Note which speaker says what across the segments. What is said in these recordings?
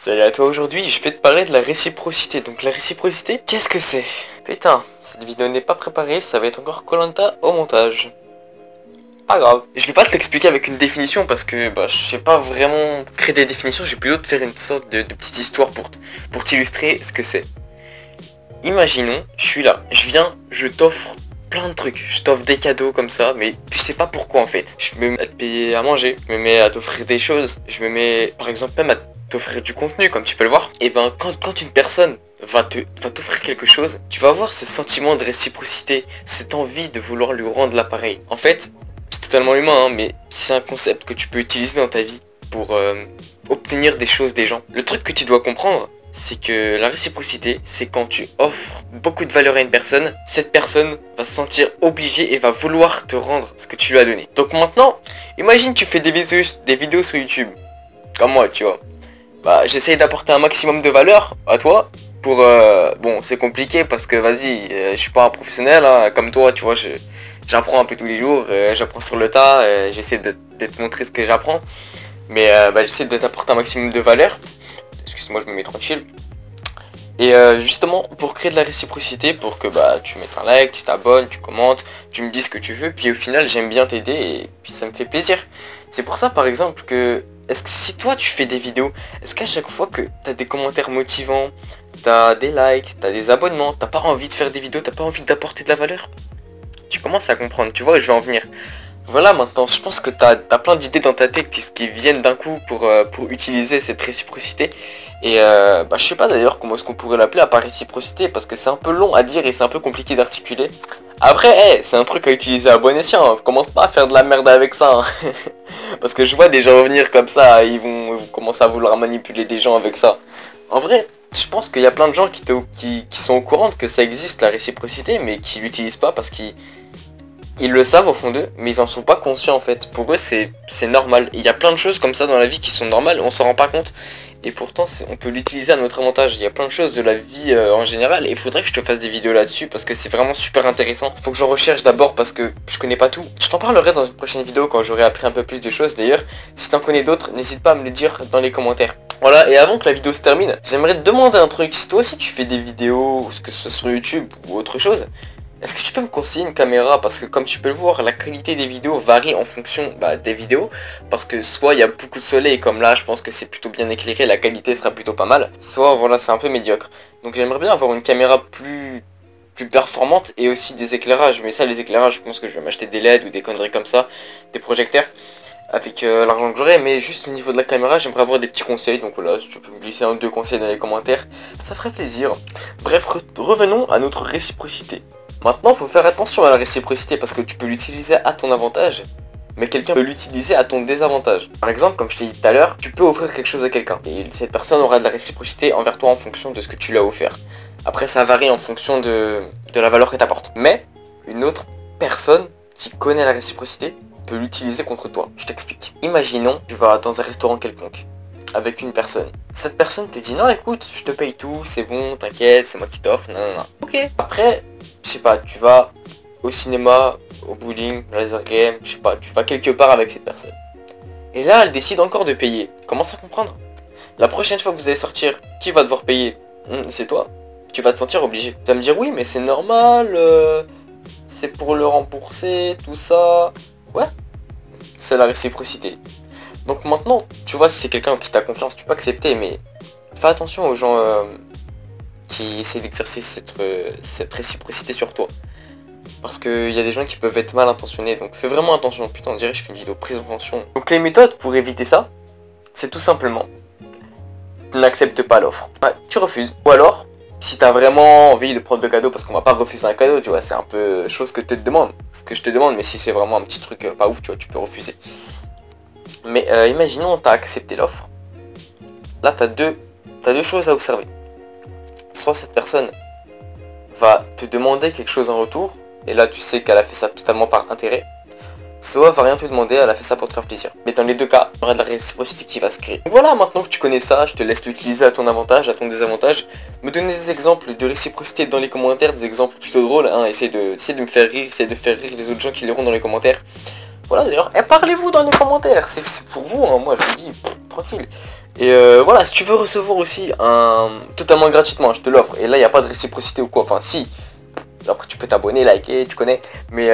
Speaker 1: Salut à toi, aujourd'hui je vais te parler de la réciprocité. Donc la réciprocité, qu'est-ce que c'est? Putain, cette vidéo n'est pas préparée, ça va être encore koh au montage. Pas grave. Je vais pas te l'expliquer avec une définition parce que je sais pas vraiment créer des définitions, j'ai plutôt te faire une sorte de petite histoire pour t'illustrer ce que c'est. Imaginons, je suis là, je viens, je t'offre plein de trucs, je t'offre des cadeaux comme ça, mais tu sais pas pourquoi en fait. Je me mets à te payer à manger, je me mets à t'offrir des choses, je me mets par exemple même à t'offrir du contenu comme tu peux le voir. Et ben quand une personne va t'offrir quelque chose, tu vas avoir ce sentiment de réciprocité, cette envie de vouloir lui rendre l'appareil. En fait, c'est totalement humain, hein, mais c'est un concept que tu peux utiliser dans ta vie pour obtenir des choses des gens. Le truc que tu dois comprendre, c'est que la réciprocité, c'est quand tu offres beaucoup de valeur à une personne, cette personne va se sentir obligée et va vouloir te rendre ce que tu lui as donné. Donc maintenant, imagine tu fais des vidéos sur YouTube, comme moi, tu vois. J'essaye d'apporter un maximum de valeur à toi pour... bon, c'est compliqué parce que vas-y, je suis pas un professionnel, hein, comme toi, tu vois, j'apprends un peu tous les jours, j'apprends sur le tas, j'essaie de te montrer ce que j'apprends. Mais j'essaie de t'apporter un maximum de valeur. Excuse-moi, je me mets tranquille. Et justement, pour créer de la réciprocité, pour que tu mettes un like, tu t'abonnes, tu commentes, tu me dis ce que tu veux, puis au final j'aime bien t'aider et puis ça me fait plaisir. C'est pour ça par exemple que, est-ce que si toi tu fais des vidéos, est-ce qu'à chaque fois que t'as des commentaires motivants, t'as des likes, t'as des abonnements, t'as pas envie de faire des vidéos, t'as pas envie d'apporter de la valeur? Tu commences à comprendre, tu vois, je vais en venir. Voilà, maintenant, je pense que t'as plein d'idées dans ta tête qui viennent d'un coup pour utiliser cette réciprocité. Et je sais pas d'ailleurs comment est-ce qu'on pourrait l'appeler à part réciprocité, parce que c'est un peu long à dire et c'est un peu compliqué d'articuler. Après, c'est un truc à utiliser à bon escient, hein. Commence pas à faire de la merde avec ça, hein. Parce que je vois des gens revenir comme ça, ils vont commencer à vouloir manipuler des gens avec ça. En vrai, je pense qu'il y a plein de gens qui sont au courant que ça existe la réciprocité, mais qui l'utilisent pas parce qu'ils le savent au fond d'eux, mais ils en sont pas conscients en fait. Pour eux c'est normal. Il y a plein de choses comme ça dans la vie qui sont normales, on s'en rend pas compte. Et pourtant on peut l'utiliser à notre avantage. Il y a plein de choses de la vie en général. Et il faudrait que je te fasse des vidéos là-dessus parce que c'est vraiment super intéressant. Faut que j'en recherche d'abord parce que je connais pas tout. Je t'en parlerai dans une prochaine vidéo quand j'aurai appris un peu plus de choses. D'ailleurs, si t'en connais d'autres, n'hésite pas à me le dire dans les commentaires. Voilà, et avant que la vidéo se termine, j'aimerais te demander un truc. Si toi aussi tu fais des vidéos, que ce soit sur YouTube ou autre chose, est-ce que tu peux me conseiller une caméra? Parce que comme tu peux le voir, la qualité des vidéos varie en fonction des vidéos. Parce que soit il y a beaucoup de soleil, comme là je pense que c'est plutôt bien éclairé, la qualité sera plutôt pas mal. Soit voilà, c'est un peu médiocre. Donc j'aimerais bien avoir une caméra plus performante et aussi des éclairages. Mais ça, les éclairages, je pense que je vais m'acheter des LED ou des conneries comme ça, des projecteurs avec l'argent que j'aurai. Mais juste au niveau de la caméra, j'aimerais avoir des petits conseils. Donc voilà, si tu peux me glisser un ou deux conseils dans les commentaires, ça ferait plaisir. Bref, revenons à notre réciprocité. Maintenant, il faut faire attention à la réciprocité parce que tu peux l'utiliser à ton avantage, mais quelqu'un peut l'utiliser à ton désavantage. Par exemple, comme je t'ai dit tout à l'heure, tu peux offrir quelque chose à quelqu'un et cette personne aura de la réciprocité envers toi en fonction de ce que tu lui as offert. Après, ça varie en fonction de la valeur que tu apportes. Mais une autre personne qui connaît la réciprocité peut l'utiliser contre toi. Je t'explique. Imaginons, tu vas dans un restaurant quelconque avec une personne. Cette personne te dit non, écoute, je te paye tout, c'est bon, t'inquiète, c'est moi qui t'offre, non. Ok. Après, je sais pas, tu vas au cinéma, au bowling, laser game, je sais pas, tu vas quelque part avec cette personne. Et là, elle décide encore de payer. Commence à comprendre. La prochaine fois que vous allez sortir, qui va devoir payer? C'est toi. Tu vas te sentir obligé. Tu vas me dire oui, mais c'est normal, c'est pour le rembourser, tout ça. Ouais, c'est la réciprocité. Donc maintenant, tu vois, si c'est quelqu'un qui t'a confiance, tu peux accepter, mais fais attention aux gens qui essaient d'exercer cette réciprocité sur toi. Parce qu'il y a des gens qui peuvent être mal intentionnés, donc fais vraiment attention. Putain, on dirait que je fais une vidéo prévention. Donc les méthodes pour éviter ça, c'est tout simplement, tu n'acceptes pas l'offre. Tu refuses. Ou alors, si t'as vraiment envie de prendre le cadeau, parce qu'on va pas refuser un cadeau, tu vois, c'est un peu chose que je te demande, mais si c'est vraiment un petit truc pas ouf, tu vois, tu peux refuser. Mais imaginons, t'as accepté l'offre. Là, t'as deux choses à observer. Soit cette personne va te demander quelque chose en retour, et là tu sais qu'elle a fait ça totalement par intérêt. Soit elle va rien te demander, elle a fait ça pour te faire plaisir. Mais dans les deux cas, il y aura de la réciprocité qui va se créer. Donc voilà, maintenant que tu connais ça, je te laisse l'utiliser à ton avantage, à ton désavantage. Me donner des exemples de réciprocité dans les commentaires, des exemples plutôt drôles, hein. Essaye de me faire rire, essaye de faire rire les autres gens qui liront dans les commentaires. Voilà d'ailleurs, et parlez-vous dans les commentaires, c'est pour vous, hein, moi je vous dis, tranquille. Et voilà, si tu veux recevoir aussi un... totalement gratuitement, je te l'offre, et là il n'y a pas de réciprocité ou quoi, enfin si, après tu peux t'abonner, liker, tu connais, mais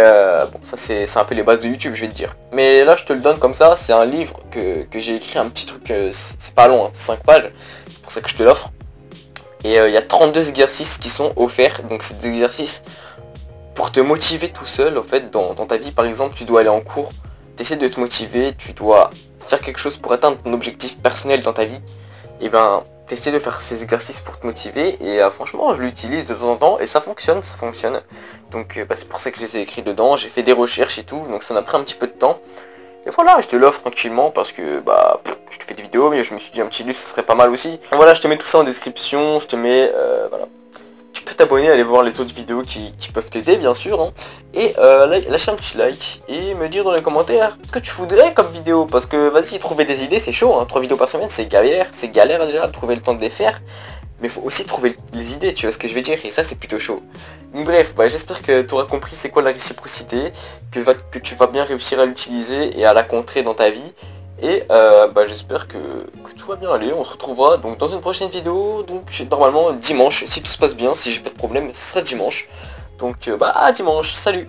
Speaker 1: bon ça c'est un peu les bases de YouTube je vais te dire. Mais là je te le donne comme ça, c'est un livre que j'ai écrit, un petit truc, c'est pas long, hein, 5 pages, c'est pour ça que je te l'offre. Et il y a 32 exercices qui sont offerts, donc c'est des exercices pour te motiver tout seul en fait dans ta vie. Par exemple, tu dois aller en cours, tu essaies de te motiver, tu dois faire quelque chose pour atteindre ton objectif personnel dans ta vie. Et ben tu essaies de faire ces exercices pour te motiver et franchement je l'utilise de temps en temps et ça fonctionne, ça fonctionne. Donc c'est pour ça que je les ai écrits dedans, j'ai fait des recherches et tout, donc ça m'a pris un petit peu de temps. Et voilà, je te l'offre tranquillement parce que je te fais des vidéos, mais je me suis dit un petit livre ce serait pas mal aussi. Donc voilà, je te mets tout ça en description, je te mets voilà. Tu peux t'abonner, aller voir les autres vidéos qui peuvent t'aider bien sûr, hein. Et lâcher un petit like et me dire dans les commentaires ce que tu voudrais comme vidéo, parce que vas-y, trouver des idées c'est chaud, hein. 3 vidéos par semaine c'est galère déjà de trouver le temps de les faire, mais il faut aussi trouver les idées, tu vois ce que je veux dire, et ça c'est plutôt chaud. Donc bref, j'espère que tu auras compris c'est quoi la réciprocité, que tu vas bien réussir à l'utiliser et à la contrer dans ta vie. Et j'espère que tout va bien aller, on se retrouvera donc dans une prochaine vidéo, donc normalement dimanche, si tout se passe bien, si j'ai pas de problème, ce sera dimanche. Donc à dimanche, salut!